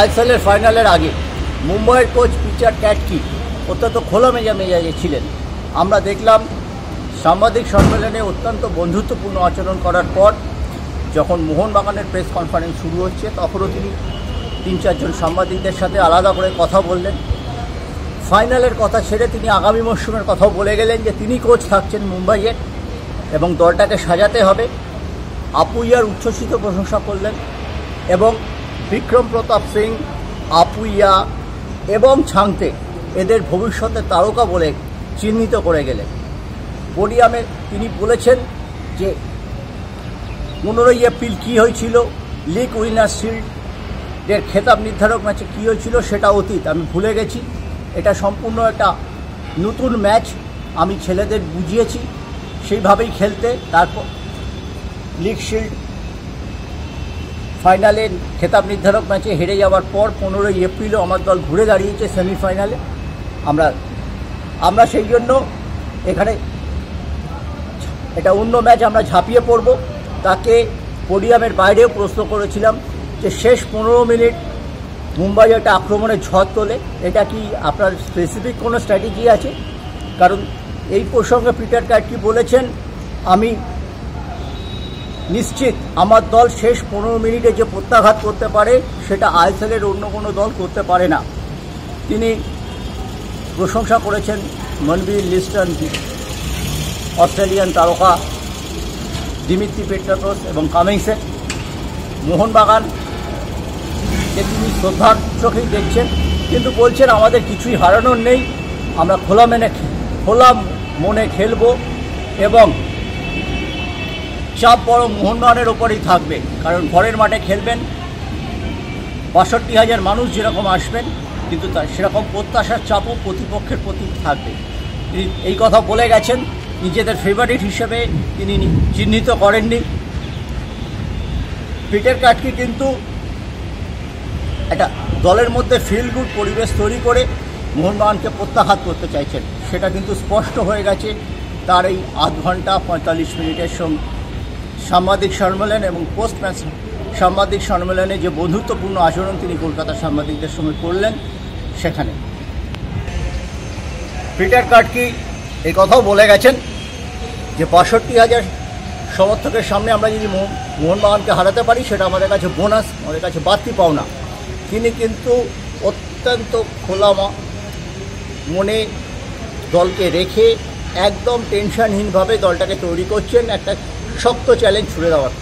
আইএসএলের ফাইনালের আগে মুম্বাইয়ের কোচ পিটার ক্যাটকি অত্যন্ত খোলা মেজাজে ছিলেন। আমরা দেখলাম সাংবাদিক সম্মেলনে অত্যন্ত বন্ধুত্বপূর্ণ আচরণ করার পর যখন মোহনবাগানের প্রেস কনফারেন্স শুরু হচ্ছে তখনও তিনি 3-4 জন সাংবাদিকদের সাথে আলাদা করে কথা বললেন। ফাইনালের কথা ছেড়ে তিনি আগামী মরশুমের কথাও বলে গেলেন যে তিনি কোচ থাকছেন মুম্বাইয়ের এবং দলটাকে সাজাতে হবে। আপুইয়ার উচ্ছ্বসিত প্রশংসা করলেন এবং বিক্রম প্রতাপ সিং, আপুইয়া এবং ছাংতে এদের ভবিষ্যতের তারকা বলে চিহ্নিত করে গেলেন। পোডিয়ামে তিনি বলেছেন যে 15 এপ্রিল কী হয়েছিল, লিগ উইনার্স শিল্ডের খেতাব নির্ধারক ম্যাচে কী হয়েছিল সেটা অতীত, আমি ভুলে গেছি। এটা সম্পূর্ণ একটা নতুন ম্যাচ, আমি ছেলেদের বুঝিয়েছি সেইভাবেই খেলতে। তারপর লিগ শিল্ড ফাইনালে খেতাব নির্ধারক ম্যাচে হেরে যাওয়ার পর 15 এপ্রিলও আমার দল ঘুরে দাঁড়িয়েছে সেমিফাইনালে। আমরা সেই জন্য এখানে এটা অন্য ম্যাচ আমরা ঝাঁপিয়ে পড়ব। তাকে পোডিয়ামের বাইরেও প্রশ্ন করেছিলাম যে শেষ 15 মিনিট মুম্বাই একটা আক্রমণের ঝড় তোলে, এটা কি আপনার স্পেসিফিক কোনো স্ট্র্যাটেজি আছে? কারণ এই প্রসঙ্গে পিটার ক্যাটকি বলেছেন, আমি নিশ্চিত আমার দল শেষ 15 মিনিটে যে প্রত্যাঘাত করতে পারে সেটা আইএসএলের অন্য কোনো দল করতে পারে না। তিনি প্রশংসা করেছেন মনবীর লিস্টন, অস্ট্রেলিয়ান তারকা দিমিত্রি পেট্রাকোস এবং কামিংসের। মোহনবাগানকে তিনি শ্রদ্ধার চোখেই দেখছেন, কিন্তু বলছেন আমাদের কিছুই হারানোর নেই, আমরা খোলা মনে খেলব এবং চাপ বড় মোহনবাগানের ওপরেই থাকবে। কারণ ঘরের মাঠে খেলবেন, 62,000 মানুষ যেরকম আসবেন, কিন্তু সেরকম প্রত্যাশার চাপও প্রতিপক্ষের প্রতি থাকবে। তিনি এই কথা বলে গেছেন, নিজেদের ফেভারিট হিসেবে তিনি চিহ্নিত করেননি। পিটার ক্যাটকি কিন্তু একটা দলের মধ্যে ফিল গুড পরিবেশ তৈরি করে মোহনবাগানকে প্রত্যাঘাত করতে চাইছেন, সেটা কিন্তু স্পষ্ট হয়ে গেছে তার এই 8 ঘন্টা 45 মিনিটের সাংবাদিক সম্মেলন এবং পোস্ট ম্যাচ সাংবাদিক সম্মেলনে যে বন্ধুত্বপূর্ণ আচরণ তিনি কলকাতার সাংবাদিকদের সঙ্গে করলেন সেখানে। পিটার ক্যাটকি এই কথাও বলে গেছেন যে 62,000 সমর্থকের সামনে আমরা যদি মোহনবাগানকে হারাতে পারি সেটা আমাদের কাছে বোনাস, আমাদের কাছে বাড়তি পাওনা। তিনি কিন্তু অত্যন্ত খোলা মনে দলকে রেখে একদম টেনশনহীনভাবে দলটাকে তৈরি করছেন একটা শক্ত চ্যালেঞ্জ ছুড়ে দেওয়ার।